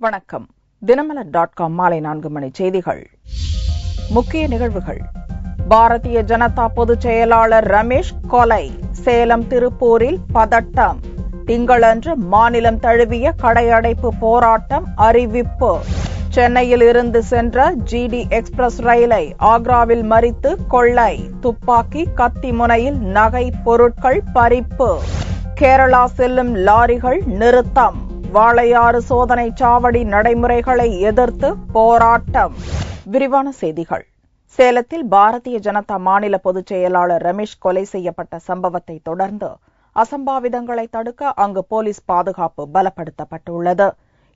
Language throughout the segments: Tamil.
வணக்கம். தினமலர்.com மாலை 4 மணி செய்திகள். முக்கிய நிகழ்வுகள். பாரதிய ஜனதா பொதுச் செயலாளர் ரமேஷ் கொலை. சேலம் திருப்பூரில் பதட்டம். திங்களன்று மாநிலம் தழுவிய கடையடைப்பு போராட்டம் அறிவிப்பு. சென்னையில் இருந்து சென்ற GD எக்ஸ்பிரஸ் ரயிலை ஆக்ராவில் மறித்து கொள்ளை. துப்பாக்கி கத்தி முனையில் நகை பொருட்கள் பறிப்பு. கேரளா செல்லும் லாரிகள் நிறுத்தம். வாளையாறு சோதனை சாவடி நடைமுறைகளை எதிர்த்து போராட்டம். விரிவான செய்திகள். சேலத்தில் பாரதிய ஜனதா மாநில பொதுச் செயலாளர் ரமேஷ் கொலை செய்யப்பட்ட சம்பவத்தை தொடர்ந்து அசம்பாவிதங்களை தடுக்க அங்கு போலீஸ் பாதுகாப்பு பலப்படுத்தப்பட்டுள்ளது.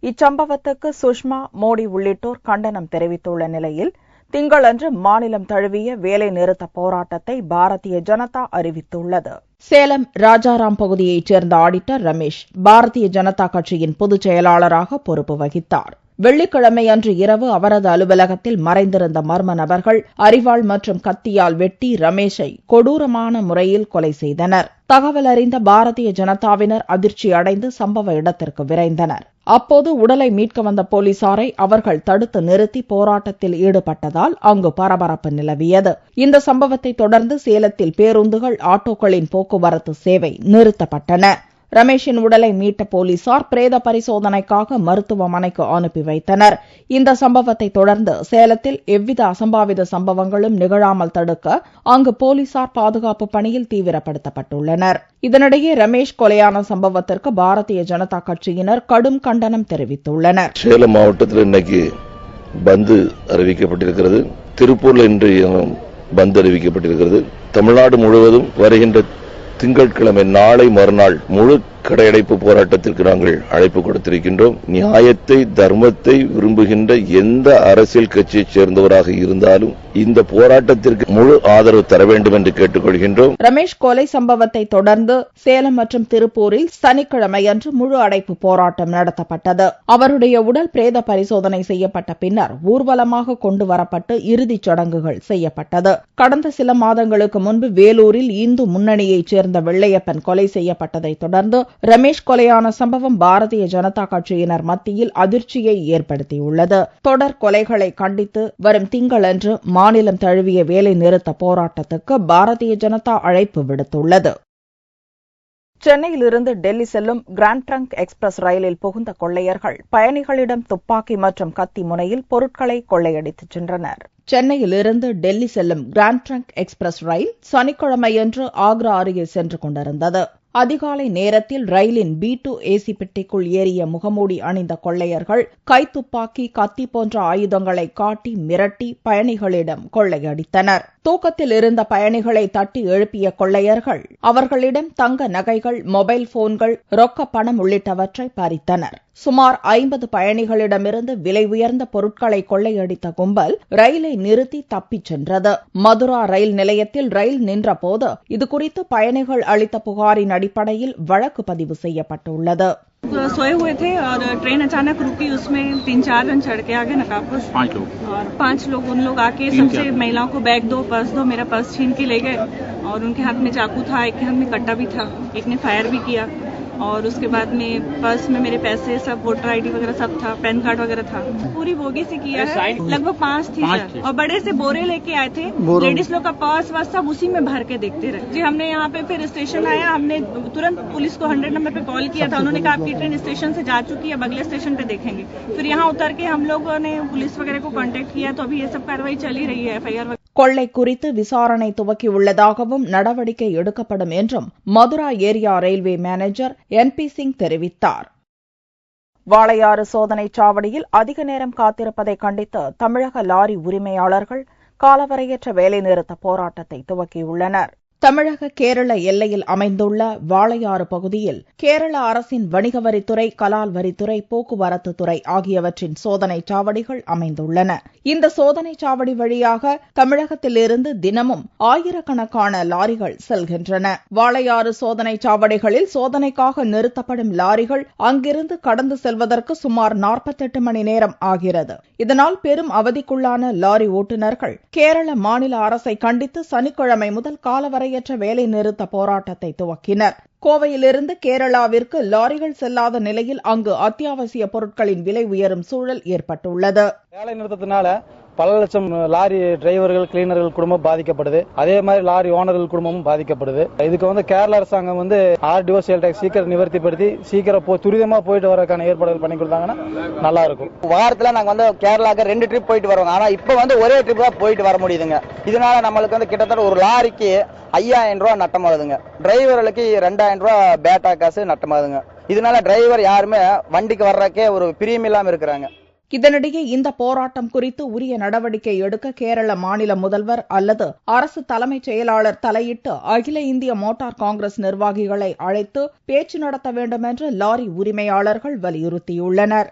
இச்சம்பவத்துக்கு சுஷ்மா, மோடி உள்ளிட்டோர் கண்டனம் தெரிவித்துள்ள நிலையில் திங்களன்று மாநிலம் தழுவிய வேலை நிறுத்த போராட்டத்தை பாரதிய ஜனதா அறிவித்துள்ளது. சேலம் ராஜாராம் பகுதியைச் சேர்ந்த ஆடிட்டர் ரமேஷ் பாரதிய ஜனதா கட்சியின் பொதுச் செயலாளராக பொறுப்பு வகித்தார். வெள்ளிக்கிழமை அன்று இரவு அவரது அலுவலகத்தில் மறைந்திருந்த மர்ம நபர்கள் அரிவாள் மற்றும் கத்தியால் வெட்டி ரமேஷை கொடூரமான முறையில் கொலை செய்தனர். தகவல் அறிந்த பாரதிய ஜனதாவினர் அதிர்ச்சி அடைந்து சம்பவ இடத்திற்கு விரைந்தனர். அப்போது உடலை மீட்க வந்த போலீசாரை அவர்கள் தடுத்து நிறுத்தி போராட்டத்தில் ஈடுபட்டதால் அங்கு பரபரப்பு நிலவியது. இந்த சம்பவத்தை தொடர்ந்து சேலத்தில் பேருந்துகள், ஆட்டோக்களின் போக்குவரத்து சேவை நிறுத்தப்பட்டன. ரமேஷின் உடலை மீட்ட போலீசார் பிரேத பரிசோதனைக்காக மருத்துவமனைக்கு அனுப்பி வைத்தனர். இந்த சம்பவத்தை தொடர்ந்து சேலத்தில் எவ்வித அசம்பாவித சம்பவங்களும் நிகழாமல் தடுக்க அங்கு போலீசார் பாதுகாப்பு பணியில் தீவிரப்படுத்தப்பட்டுள்ளனர். இதனிடையே ரமேஷ் கொலையான சம்பவத்திற்கு பாரதிய ஜனதா கட்சியினர் கடும் கண்டனம் தெரிவித்துள்ளனர். சேலம் மாவட்டத்தில் இன்னைக்கு பந்து அறிவிக்கப்பட்டிருக்கிறது. திருப்பூர்ல இன்று பந்து அறிவிக்கப்பட்டிருக்கிறது. தமிழ்நாடு முழுவதும் வருகின்ற திங்கட்கிழமை நாளை மறுநாள் முழு கடையடைப்பு போராட்டத்திற்கு நாங்கள் அழைப்பு கொடுத்திருக்கின்றோம். நியாயத்தை, தர்மத்தை விரும்புகின்ற எந்த அரசியல் கட்சியைச் சேர்ந்தவராக இருந்தாலும் இந்த போராட்டத்திற்கு முழு ஆதரவு தர வேண்டும் என்று கேட்டுக்கொள்கின்றோம். ரமேஷ் கொலை சம்பவத்தை தொடர்ந்து சேலம் மற்றும் திருப்பூரில் சனிக்கிழமையன்று முழு அடைப்பு போராட்டம் நடத்தப்பட்டது. அவருடைய உடல் பிரேத பரிசோதனை செய்யப்பட்ட பின்னர் ஊர்வலமாக கொண்டு வரப்பட்டு இறுதிச் சடங்குகள் செய்யப்பட்டது. கடந்த சில மாதங்களுக்கு முன்பு வேலூரில் இந்து முன்னணியைச் சேர்ந்த வெள்ளையப்பன் கொலை செய்யப்பட்டதை தொடர்ந்து ரமேஷ் கொலையான சம்பவம் பாரதிய ஜனதா கட்சியினர் மத்தியில் அதிர்ச்சியை ஏற்படுத்தியுள்ளது. தொடர் கொலைகளை கண்டித்து வரும் திங்களன்று மாநிலம் தழுவிய வேலை நிறுத்த போராட்டத்துக்கு பாரதிய ஜனதா அழைப்பு விடுத்துள்ளது. சென்னையிலிருந்து டெல்லி செல்லும் கிராண்ட் ட்ரங்க் எக்ஸ்பிரஸ் ரயிலில் புகுந்த கொள்ளையர்கள் பயணிகளிடம் துப்பாக்கி மற்றும் கத்தி முனையில் பொருட்களை கொள்ளையடித்துச் சென்றனர். சென்னையிலிருந்து டெல்லி செல்லும் கிராண்ட் ட்ரங்க் எக்ஸ்பிரஸ் ரயில் சனிக்கிழமையன்று ஆக்ரா அருகே சென்று கொண்டிருந்தது. அதிகாலை நேரத்தில் ரயிலின் B2 AC பெட்டிக்குள் ஏறிய முகமூடி அணிந்த கொள்ளையர்கள் கைத்துப்பாக்கி, கத்தி போன்ற ஆயுதங்களை காட்டி மிரட்டி பயணிகளிடம் கொள்ளையடித்தனர். தூக்கத்தில் இருந்த பயணிகளை தட்டி எழுப்பிய கொள்ளையர்கள் அவர்களிடம் தங்க நகைகள், மொபைல் போன்கள், ரொக்க பணம் உள்ளிட்டவற்றை பறித்தனர். சுமார் 50 பயணிகளிடமிருந்து விலை உயர்ந்த பொருட்களை கொள்ளையடித்த கும்பல் ரயிலை நிறுத்தி தப்பிச் சென்றது. மதுரா ரயில் நிலையத்தில் ரயில் நின்றபோது இதுகுறித்து பயணிகள் அளித்த புகாரின் அடிப்படையில் வழக்கு பதிவு செய்யப்பட்டுள்ளது. सोए हुए थे और ट्रेन अचानक रुकी, उसमें 3-4 जन चढ़ के आगे नकाबपोश और 5 लोग उन लोग आके सबसे महिलाओं को बैग दो, पर्स दो, मेरा पर्स छीन के ले गए और उनके हाथ में चाकू था, एक के हाथ में कट्टा भी था, एक ने फायर भी किया और उसके बाद में पर्स में मेरे पैसे, सब वोटर ID वगैरह सब था, पैन कार्ड वगैरह था. पूरी बोगी से किया है. लगभग 5 थी सर और बड़े से बोरे लेके आए थे. लेडीज लोग का पर्स वस सब उसी में भर के देखते रहे जी. हमने यहाँ पे फिर स्टेशन आया, हमने तुरंत पुलिस को 100 नंबर पे कॉल किया था. उन्होंने कहा आपकी ट्रेन स्टेशन से जा चुकी है, अब अगले स्टेशन पे देखेंगे. फिर यहाँ उतर के हम लोगों ने पुलिस वगैरह को कांटेक्ट किया, तो अभी ये सब कार्रवाई चल ही रही है. FIR கொள்ளை குறித்து விசாரணை துவக்கியுள்ளதாகவும் நடவடிக்கை எடுக்கப்படும் என்றும் Mathura area railway manager NP Singh தெரிவித்தார். வாளையாறு சோதனை சாவடியில் அதிக நேரம் காத்திருப்பதை கண்டித்து தமிழக லாரி உரிமையாளர்கள் காலவரையற்ற வேலைநிறுத்த போராட்டத்தை துவக்கியுள்ளனர். தமிழக கேரள எல்லையில் அமைந்துள்ள வாளையாறு பகுதியில் கேரள அரசின் வணிக வரித்துறை, கலால் வரித்துறை, போக்குவரத்து துறை ஆகியவற்றின் சோதனை சாவடிகள் அமைந்துள்ளன. இந்த சோதனை சாவடி வழியாக தமிழகத்திலிருந்து தினமும் ஆயிரக்கணக்கான லாரிகள் செல்கின்றன. வாளையாறு சோதனை சாவடிகளில் சோதனைக்காக நிறுத்தப்படும் லாரிகள் அங்கிருந்து கடந்து செல்வதற்கு சுமார் 48 மணி நேரம் ஆகிறது. இதனால் பெரும் அவதிக்குள்ளான லாரி ஓட்டுநர்கள் கேரள மாநில அரசை கண்டித்து சனிக்கிழமை முதல் காலவரை தேவையற்ற வேலை நிறுத்த போராட்டத்தை துவக்கினர். கோவையிலிருந்து கேரளாவிற்கு லாரிகள் செல்லாத நிலையில் அங்கு அத்தியாவசிய பொருட்களின் விலை உயரும் சூழல் ஏற்பட்டுள்ளது. வேலை நிறுத்தத்தினால பல லட்சம் லாரி டிரைவர்கள், கிளீனர்கள் குடும்பம் பாதிக்கப்படுது. அதே மாதிரி லாரி ஓனர்கள் குடும்பமும் பாதிக்கப்படுது. இதுக்கு கேரள அரசாங்கம் ஆர்டிஓ சேல் டாக்ஸ் சீக்கிரம் நிவர்த்திப்படுத்தி சீக்கிரம் துரிதமா போயிட்டு வரக்கான ஏற்பாடுகள் பண்ணி கொடுத்தாங்கன்னா நல்லா இருக்கும். வாரத்துல நாங்க கேரளாக்கு 2 ட்ரிப் போயிட்டு வருவோம். ஆனா இப்ப ஒரே ட்ரிப் தான் போயிட்டு வர முடியுதுங்க. இதனால நம்மளுக்கு கிட்டத்தட்ட ஒரு லாரிக்கு 5000 ரூபாய் நட்டமாகுதுங்க. டிரைவர்களுக்கு 2000 ரூபாய் பேட்டா காசு நட்டமாகுதுங்க. இதனால டிரைவர் யாருமே வண்டிக்கு வர்றக்கே ஒரு பிரியம் இல்லாம இருக்கிறாங்க. இதனிடையே இந்த போராட்டம் குறித்து உரிய நடவடிக்கை எடுக்க கேரள மாநில முதல்வர் அல்லது அரசு தலைமைச் செயலாளர் தலையிட்டு அகில இந்திய மோட்டார் காங்கிரஸ் நிர்வாகிகளை அழைத்து பேச்சு நடத்த வேண்டும் என்று லாரி உரிமையாளர்கள் வலியுறுத்தியுள்ளனர்.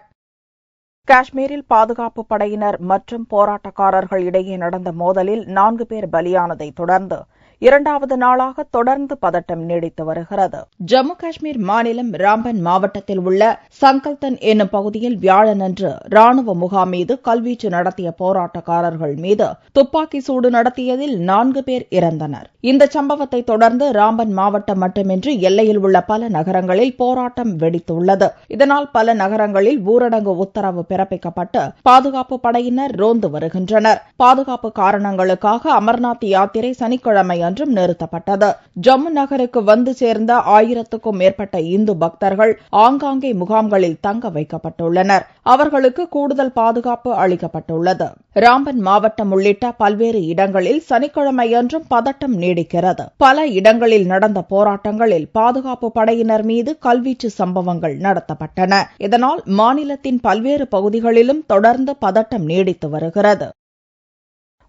காஷ்மீரில் பாதுகாப்பு படையினர் மற்றும் போராட்டக்காரர்கள் இடையே நடந்த மோதலில் 4 பேர் பலியானதை தொடர்ந்து 2வது நாளாக தொடர்ந்து பதட்டம் நீடித்து வருகிறது. ஜம்மு காஷ்மீர் மாநிலம் ராம்பன் மாவட்டத்தில் உள்ள சங்கல்தன் என்னும் பகுதியில் வியாழனன்று ராணுவ முகாம் மீது கல்வீச்சு நடத்திய போராட்டக்காரர்கள் மீது துப்பாக்கி சூடு நடத்தியதில் 4 பேர் இறந்தனர். இந்த சம்பவத்தை தொடர்ந்து ராம்பன் மாவட்டம் மட்டுமின்றி எல்லையில் உள்ள பல நகரங்களில் போராட்டம் வெடித்துள்ளது. இதனால் பல நகரங்களில் ஊரடங்கு உத்தரவு பிறப்பிக்கப்பட்டு பாதுகாப்பு படையினர் ரோந்து வருகின்றனர். பாதுகாப்பு காரணங்களுக்காக அமர்நாத் யாத்திரை சனிக்கிழமை அன்றும் நிறுத்தப்பட்டது. ஜம்மு நகருக்கு வந்து சேர்ந்த 1000க்கும் மேற்பட்ட இந்து பக்தர்கள் ஆங்காங்கே முகாம்களில் தங்க வைக்கப்பட்டுள்ளனர். அவர்களுக்கு கூடுதல் பாதுகாப்பு அளிக்கப்பட்டுள்ளது. ராம்பன் மாவட்டம் உள்ளிட்ட பல்வேறு இடங்களில் சனிக்கிழமையன்றும் பதட்டம் நீடிக்கிறது. பல இடங்களில் நடந்த போராட்டங்களில் பாதுகாப்பு படையினர் மீது கல்வீச்சு சம்பவங்கள் நடத்தப்பட்டன. இதனால் மாநிலத்தின் பல்வேறு பகுதிகளிலும் தொடர்ந்து பதட்டம் நீடித்து வருகிறது.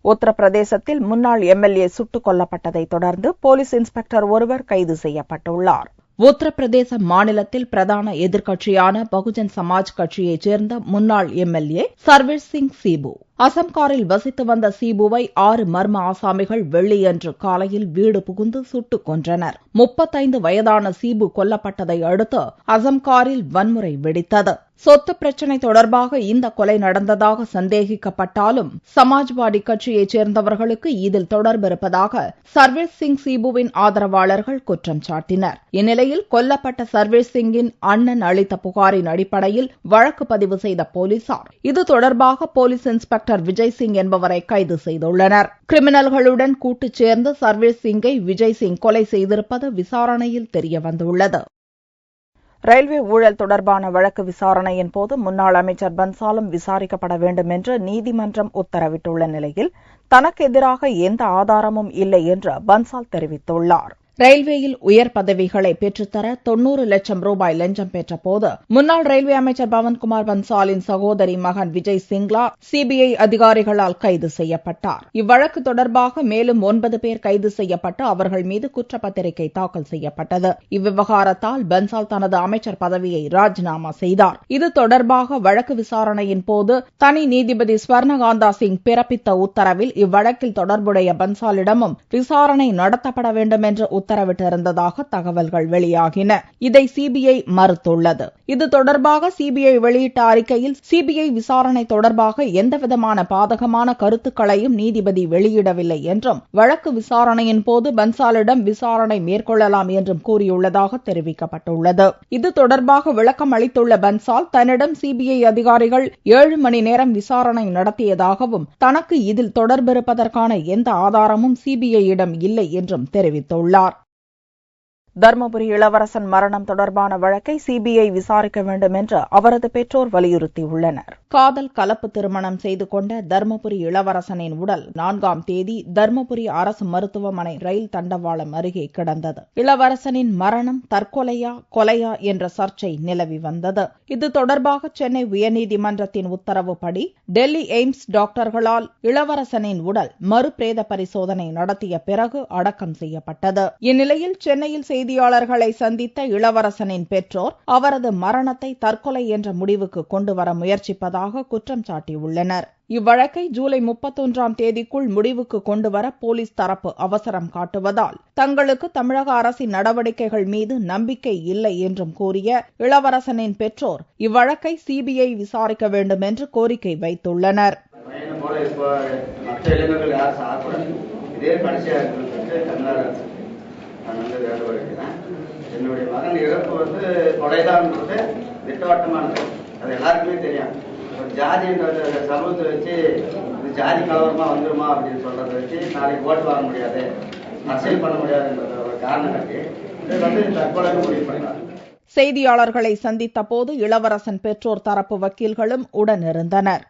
உத்தரப்பிரதேசத்தில் முன்னாள் எம்எல்ஏ சுட்டுக் கொல்லப்பட்டதை தொடர்ந்து போலீஸ் இன்ஸ்பெக்டர் ஒருவர் கைது செய்யப்பட்டுள்ளார். உத்தரப்பிரதேச மாநிலத்தில் பிரதான எதிர்க்கட்சியான பகுஜன் சமாஜ் கட்சியைச் சேர்ந்த முன்னாள் எம்எல்ஏ சர்வேஷ் சிங் சீபு அசம்காரில் வசித்து வந்த சீபுவை 6 மர்ம ஆசாமிகள் வெள்ளியன்று காலையில் வீடு புகுந்து சுட்டுக் கொன்றனர். 35 வயதான சீபு கொல்லப்பட்டதை அடுத்து அசம்காரில் வன்முறை வெடித்தது. சொத்து பிரச்சினை தொடர்பாக இந்த கொலை நடந்ததாக சந்தேகிக்கப்பட்டாலும் சமாஜ்வாடி கட்சியைச் சேர்ந்தவர்களுக்கு இதில் தொடர்பு இருப்பதாக சர்வேஷ் சிங் சீபுவின் ஆதரவாளர்கள் குற்றம் சாட்டினர். இந்நிலையில் கொல்லப்பட்ட சர்வேஷ் சிங்கின் அண்ணன் அளித்த புகாரின் அடிப்படையில் வழக்கு பதிவு செய்த போலீசார் இது தொடர்பாக போலீஸ் இன்ஸ்பெக்டர் விஜய் சிங் என்பவரை கைது செய்துள்ளனர். கிரிமினல்களுடன் கூட்டுச் சேர்ந்து சர்வேஷ் சிங்கை விஜய் சிங் கொலை செய்திருப்பது விசாரணையில் தெரியவந்துள்ளது. ரயில்வே ஊழல் தொடர்பான வழக்கு விசாரணையின் போது முன்னாள் அமைச்சர் பன்சாலும் விசாரிக்கப்பட வேண்டும் என்று நீதிமன்றம் உத்தரவிட்டுள்ள நிலையில் தனக்கு எதிராக எந்த ஆதாரமும் இல்லை என்று பன்சால் தெரிவித்துள்ளார். ரயில்வேயில் உயர் பதவிகளை பெற்றுத்தர 90 லட்சம் ரூபாய் லஞ்சம் பெற்ற போது முன்னாள் ரயில்வே அமைச்சர் பவன்குமார் பன்சாலின் சகோதரி மகன் விஜய் சிங்லா சிபிஐ அதிகாரிகளால் கைது செய்யப்பட்டார். இவ்வழக்கு தொடர்பாக மேலும் 9 பேர் கைது செய்யப்பட்டு அவர்கள் மீது குற்றப்பத்திரிகை தாக்கல் செய்யப்பட்டது. இவ்விவகாரத்தால் பன்சால் தனது அமைச்சர் பதவியை ராஜினாமா செய்தார். இது தொடர்பாக வழக்கு விசாரணையின் போது தனி நீதிபதி ஸ்வர்ணகாந்தா சிங் பிறப்பித்த உத்தரவில் இவ்வழக்கில் தொடர்புடைய பன்சாலிடமும் விசாரணை நடத்தப்பட வேண்டும் என்று உத்தரவிட்டிருந்ததாக தகவல்கள் வெளியாகின. இதை சிபிஐ மறுத்துள்ளது. இது தொடர்பாக சிபிஐ வெளியிட்ட அறிக்கையில் சிபிஐ விசாரணை தொடர்பாக எந்தவிதமான பாதகமான கருத்துக்களையும் நீதிபதி வெளியிடவில்லை என்றும் வழக்கு விசாரணையின் போது பன்சாலிடம் விசாரணை மேற்கொள்ளலாம் என்றும் கூறியுள்ளதாக தெரிவிக்கப்பட்டுள்ளது. இது தொடர்பாக விளக்கம் அளித்துள்ள பன்சால் தன்னிடம் சிபிஐ அதிகாரிகள் 7 மணி நேரம் விசாரணை நடத்தியதாகவும் தனக்கு இதில் தொடர்பிருப்பதற்கான எந்த ஆதாரமும் சிபிஐயிடம் இல்லை என்றும் தெரிவித்துள்ளார். தர்மபுரி இளவரசன் மரணம் தொடர்பான வழக்கை சிபிஐ விசாரிக்க வேண்டும் என்று அவரது பெற்றோர் வலியுறுத்தியுள்ளனர். காதல் கலப்பு திருமணம் செய்து கொண்ட தர்மபுரி இளவரசனின் உடல் 4ஆம் தேதி தர்மபுரி அரசு மருத்துவமனை ரயில் தண்டவாளம் அருகே கிடந்தது. இளவரசனின் மரணம் தற்கொலையா கொலையா என்ற சர்ச்சை நிலவி வந்தது. இது தொடர்பாக சென்னை உயர்நீதிமன்றத்தின் உத்தரவுப்படி டெல்லி எய்ம்ஸ் டாக்டர்களால் இளவரசனின் உடல் மறுபிரேத பரிசோதனை நடத்திய பிறகு அடக்கம் செய்யப்பட்டது. இந்நிலையில் சென்னையில் செய்தியாளர்களை சந்தித்த இளவரசனின் பெற்றோர் அவரது மரணத்தை தற்கொலை என்ற முடிவுக்கு கொண்டுவர முயற்சிப்பதாக குற்றம் சாட்டியுள்ளனர். இவ்வழக்கை ஜூலை 31ஆம் தேதிக்குள் முடிவுக்கு கொண்டுவர போலீஸ் தரப்பு அவசரம் காட்டுவதால் தங்களுக்கு தமிழக அரசின் நடவடிக்கைகள் மீது நம்பிக்கை இல்லை என்றும் கூறிய இளவரசனின் பெற்றோர் இவ்வழக்கை சிபிஐ விசாரிக்க வேண்டும் என்று கோரிக்கை வைத்துள்ளனர். நான் வேண்டுகோள் வைக்கிறேன். என்னுடைய மகன் இறப்பு கொலைதான்றது திட்டவட்டமானது, அது எல்லாருக்குமே தெரியும். ஒரு ஜாதி சமூகத்தை வச்சு இது ஜாதி கலவரமா வந்துருமா அப்படின்னு சொல்றதை வச்சு நாளைக்கு ஓட்டு வாங்க முடியாது, அரசியல் பண்ண முடியாதுன்ற ஒரு காரணம் காட்டி இது தற்கொலை முடிவு பண்ணாங்க. செய்தியாளர்களை சந்தித்த போது இளவரசன் பெற்றோர் தரப்பு வக்கீல்களும் உடனிருந்தனர்.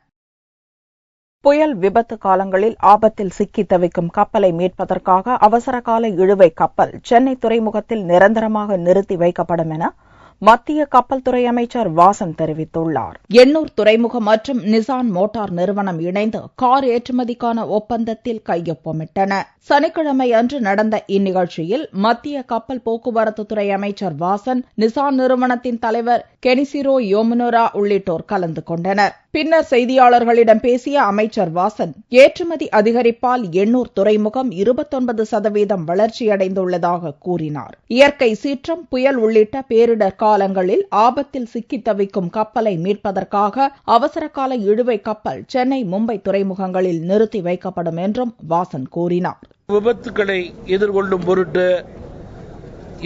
புயல் விபத்து காலங்களில் ஆபத்தில் சிக்கி தவிக்கும் கப்பலை மீட்பதற்காக அவசரகால இழுவை கப்பல் சென்னை துறைமுகத்தில் நிரந்தரமாக நிறுத்தி வைக்கப்படும் என மத்திய கப்பல் துறை அமைச்சர் வாசன் தெரிவித்துள்ளார். எண்ணூர் துறைமுகம் மற்றும் நிசான் மோட்டார் நிறுவனம் இணைந்து கார் ஏற்றுமதிக்கான ஒப்பந்தத்தில் கையொப்பமிட்டன. சனிக்கிழமை அன்று நடந்த இந்நிகழ்ச்சியில் மத்திய கப்பல் போக்குவரத்து துறை அமைச்சர் வாசன், நிசான் நிறுவனத்தின் தலைவர் கெனிசிரோ யோமுனோரா உள்ளிட்டோர் கலந்து கொண்டனர். பின்னர் செய்தியாளர்களிடம் பேசிய அமைச்சர் வாசன், ஏற்றுமதி அதிகரிப்பால் எண்ணூர் துறைமுகம் 29% வளர்ச்சியடைந்துள்ளதாக கூறினார். இயற்கை சீற்றம், புயல் உள்ளிட்ட பேரிடர் காலங்களில் ஆபத்தில் சிக்கித் தவிக்கும் கப்பலை மீட்பதற்காக அவசரகால இழுவை கப்பல் சென்னை, மும்பை துறைமுகங்களில் நிறுத்தி வைக்கப்படும் என்றும் வாசன் கூறினார். விபத்துக்களை எதிர்கொள்ளும் பொருட்டு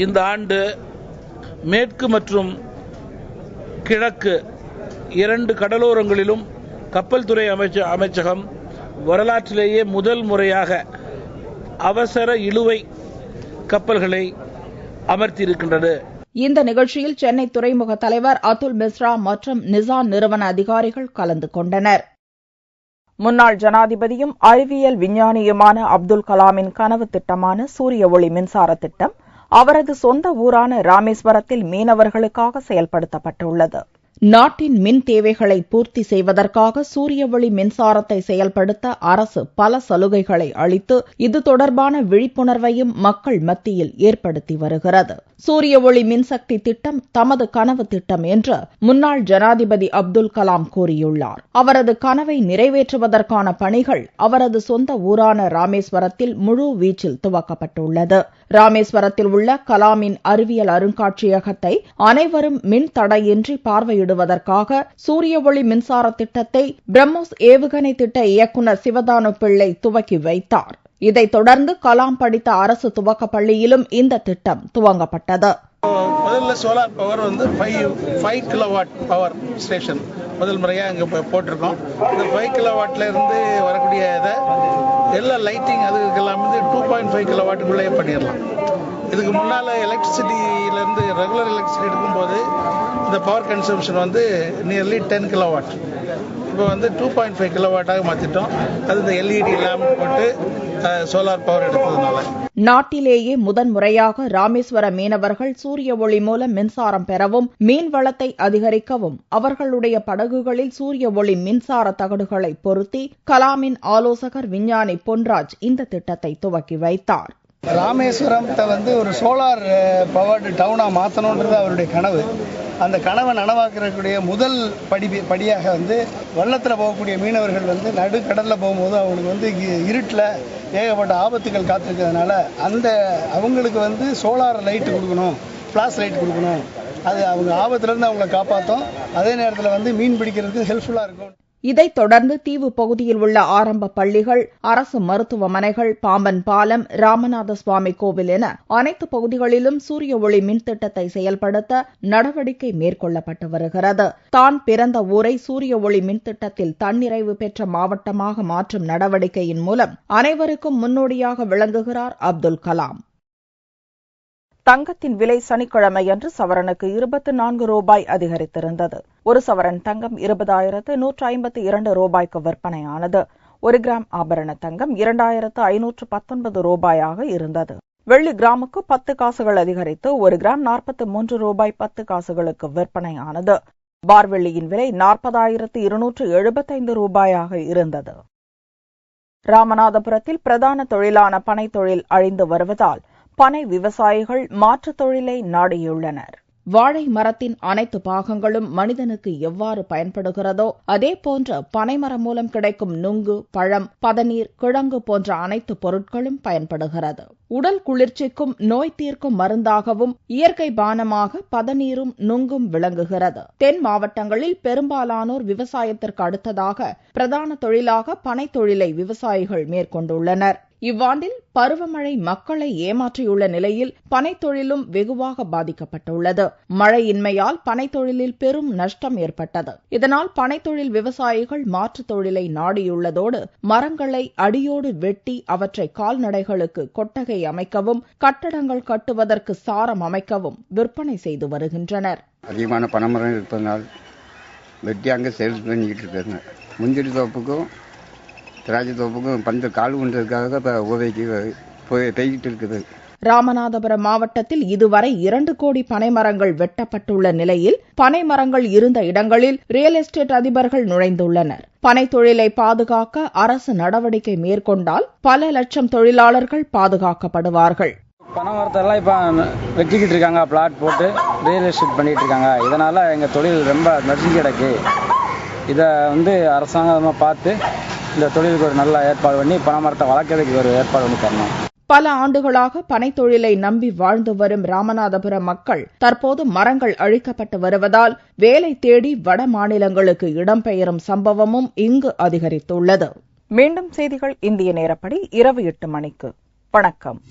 இந்த ஆண்டு மேற்கு மற்றும் கிழக்கு 2 கடலோரங்களிலும் கப்பல் துறை அமைச்சகம் வரலாற்றிலேயே முதல் முறையாக அவசர இழுவை கப்பல்களை அமர்த்தியிருக்கின்றது. இந்த நிகழ்ச்சியில் சென்னை துறைமுக தலைவர் அதுல் மிஸ்ரா மற்றும் நிசான் நிறுவன அதிகாரிகள் கலந்து கொண்டனர். முன்னாள் ஜனாதிபதியும் அறிவியல் விஞ்ஞானியுமான அப்துல் கலாமின் கனவு திட்டமான சூரிய ஒளி மின்சார திட்டம் அவரது சொந்த ஊரான ராமேஸ்வரத்தில் மீனவர்களுக்காக செயல்படுத்தப்பட்டுள்ளது. நாட்டின் மின் தேவைகளை பூர்த்தி செய்வதற்காக சூரிய ஒளி மின்சாரத்தை செயல்படுத்த அரசு பல சலுகைகளை அளித்து இது தொடர்பான விழிப்புணர்வையும் மக்கள் மத்தியில் ஏற்படுத்தி வருகிறது. சூரிய ஒளி மின்சக்தி திட்டம் தமது கனவு திட்டம் என்று முன்னாள் ஜனாதிபதி அப்துல் கலாம் கூறியுள்ளார். அவரது கனவை நிறைவேற்றுவதற்கான பணிகள் அவரது சொந்த ஊரான ராமேஸ்வரத்தில் முழு வீச்சில் துவக்கப்பட்டுள்ளது. ராமேஸ்வரத்தில் உள்ள கலாமின் அறிவியல் அருங்காட்சியகத்தை அனைவரும் மின் தடையின்றி பார்வையிடுவதற்காக சூரிய ஒளி மின்சார திட்டத்தை பிரம்மோஸ் ஏவுகணை திட்ட இயக்குநர் சிவதானு பிள்ளை துவக்கி வைத்தார். இதைத் தொடர்ந்து கலாம் படித்த அரசு துவக்க பள்ளியிலும் இந்த திட்டம் துவங்கப்பட்டது. முதல்ல solar power 5 kilowatt power station முதல் முறையாக இங்கே போட்டிருக்கோம். இந்த 5 கிலோவாட்ல இருந்து வரக்கூடிய எல்லா லைட்டிங் அதுக்கெல்லாம் 2.5 கிலோவாட்டுக்குள்ளே பண்ணிடலாம். இதுக்கு முன்னால் எலக்ட்ரிசிட்டியிலேருந்து ரெகுலர் எலக்ட்ரிசிட்டி எடுக்கும்போது இந்த பவர் கன்சம்ஷன் நியர்லி 10 கிலோவாட். இப்போ 2.5 கிலோவாட்டாக மாற்றிட்டோம். அது இந்த எல்இடி லேம்ப் போட்டு சோலார் பவர் எடுத்ததுனால. நாட்டிலேயே முதன்முறையாக ராமேஸ்வர மீனவர்கள் சூரிய ஒளி மூலம் மின்சாரம் பெறவும் மீன் வளத்தை அதிகரிக்கவும் அவர்களுடைய படகுகளில் சூரிய ஒளி மின்சார தகடுகளை பொருத்தி கலாமின் ஆலோசகர் விஞ்ஞானி பொன்ராஜ் இந்த திட்டத்தை துவக்கி வைத்தார். ராமேஸ்வரத்தை ஒரு சோலார் பவர்டு டவுனா மாற்றணுன்றது அவருடைய கனவு. அந்த கனவை நனவாக்கக்கூடிய முதல் படியாக வள்ளத்தில் போகக்கூடிய மீனவர்கள் நடுக்கடலில் போகும்போது அவங்களுக்கு இருட்டில் ஏகப்பட்ட ஆபத்துகள் காத்திருக்கிறதுனால அவங்களுக்கு சோலார் லைட் கொடுக்கணும், ஃப்ளாஷ் லைட் கொடுக்கணும். அது அவங்க ஆபத்துலேருந்து அவங்களை காப்பாற்றும். அதே நேரத்தில் மீன் பிடிக்கிறதுக்கு ஹெல்ப்ஃபுல்லாக இருக்கும். இதைத் தொடர்ந்து தீவு பகுதியில் உள்ள ஆரம்ப பள்ளிகள், அரசு மருத்துவமனைகள், பாம்பன் பாலம், ராமநாத சுவாமி கோவில் என அனைத்து பகுதிகளிலும் சூரிய ஒளி மின் திட்டத்தை செயல்படுத்த நடவடிக்கை மேற்கொள்ளப்பட்டு வருகிறது. தான் பிறந்த ஊரை சூரிய ஒளி மின் திட்டத்தில் தன்னிறைவு பெற்ற மாவட்டமாக மாற்றும் நடவடிக்கையின் மூலம் அனைவருக்கும் முன்னோடியாக விளங்குகிறார் அப்துல் கலாம். தங்கத்தின் விலை சனிக்கிழமையன்று சவரனுக்கு 24 ரூபாய் அதிகரித்திருந்தது. ஒரு சவரன் தங்கம் 20,152 ரூபாய்க்கு விற்பனையானது. 1 கிராம் ஆபரண தங்கம் 2,519 ரூபாயாக இருந்தது. வெள்ளி கிராமுக்கு 10 காசுகள் அதிகரித்து 1 கிராம் 43 ரூபாய் 10 காசுகளுக்கு விற்பனையானது. பார் வெள்ளியின் விலை 40,275 ரூபாயாக இருந்தது. ராமநாதபுரத்தில் பிரதான தொழிலான பனை தொழில் அழிந்து வருவதால் பனை விவசாயிகள் மாற்றுத் தொழிலை நாடியுள்ளனர். வாழை மரத்தின் அனைத்து பாகங்களும் மனிதனுக்கு எவ்வாறு பயன்படுகிறதோ அதேபோன்று பனைமரம் மூலம் கிடைக்கும் நுங்கு, பழம், பதநீர், கிழங்கு போன்ற அனைத்து பொருட்களும் பயன்படுகிறது. உடல் குளிர்ச்சிக்கும் நோய் தீர்க்கும் மருந்தாகவும் இயற்கை பானமாக பதநீரும் நுங்கும் விளங்குகிறது. தென் மாவட்டங்களில் பெரும்பாலானோர் விவசாயத்திற்கு அடுத்ததாக பிரதான தொழிலாக பனை தொழிலை விவசாயிகள் மேற்கொண்டுள்ளனர். இவ்வாண்டில் பருவமழை மக்களை ஏமாற்றியுள்ள நிலையில் பனைத்தொழிலும் வெகுவாக பாதிக்கப்பட்டுள்ளது. மழையின்மையால் பனைத்தொழிலில் பெரும் நஷ்டம் ஏற்பட்டது. இதனால் பனைத்தொழில் விவசாயிகள் மாற்றுத் தொழிலை நாடியுள்ளதோடு மரங்களை அடியோடு வெட்டி அவற்றை கால்நடைகளுக்கு கொட்டகை அமைக்கவும் கட்டடங்கள் கட்டுவதற்கு சாரம் அமைக்கவும் விற்பனை செய்து வருகின்றனர். அதிகமான பனைமரம் இருப்பதனால் வெட்டி அங்கே சேல்ஸ் பண்ணிக்கிட்டு இருக்காங்க. முந்திரி தோப்புக்கும் திராட்சை தோப்புக்கும் பந்த கால் கொண்டதுக்காக உதவிக்கு பெய்கிட்டு இருக்குது. ராமநாதபுரம் மாவட்டத்தில் இதுவரை 2 கோடி பனைமரங்கள் வெட்டப்பட்டுள்ள நிலையில் பனைமரங்கள் இருந்த இடங்களில் ரியல் எஸ்டேட் அதிபர்கள் நுழைந்துள்ளனர். பனை தொழிலை பாதுகாக்க அரசு நடவடிக்கை மேற்கொண்டால் பல லட்சம் தொழிலாளர்கள் பாதுகாக்கப்படுவார்கள். பனைமரத்தெல்லாம் இப்போ வெட்டிக்கிட்டு இருக்காங்க, பிளாட் போட்டு ரியல் எஸ்டேட் பண்ணிட்டு இருக்காங்க. இதனால எங்க தொழில் ரொம்ப நசுங்கி கிடக்கு. இதை அரசாங்கமாக பார்த்து இந்த தொழிலுக்கு ஒரு நல்ல ஏற்பாடு பண்ணி பனைமரத்தை வளர்க்கறதுக்கு ஒரு ஏற்பாடு பண்ணி தரணும். பல ஆண்டுகளாக பனைத்தொழிலை நம்பி வாழ்ந்து வரும் ராமநாதபுரம் மக்கள் தற்போது மரங்கள் அழிக்கப்பட்டு வருவதால் வேலை தேடி வட மாநிலங்களுக்கு இடம்பெயரும் சம்பவமும் இங்கு அதிகரித்துள்ளது. மீண்டும் செய்திகள் இந்திய நேரப்படி இரவு 8 மணிக்கு. வணக்கம்.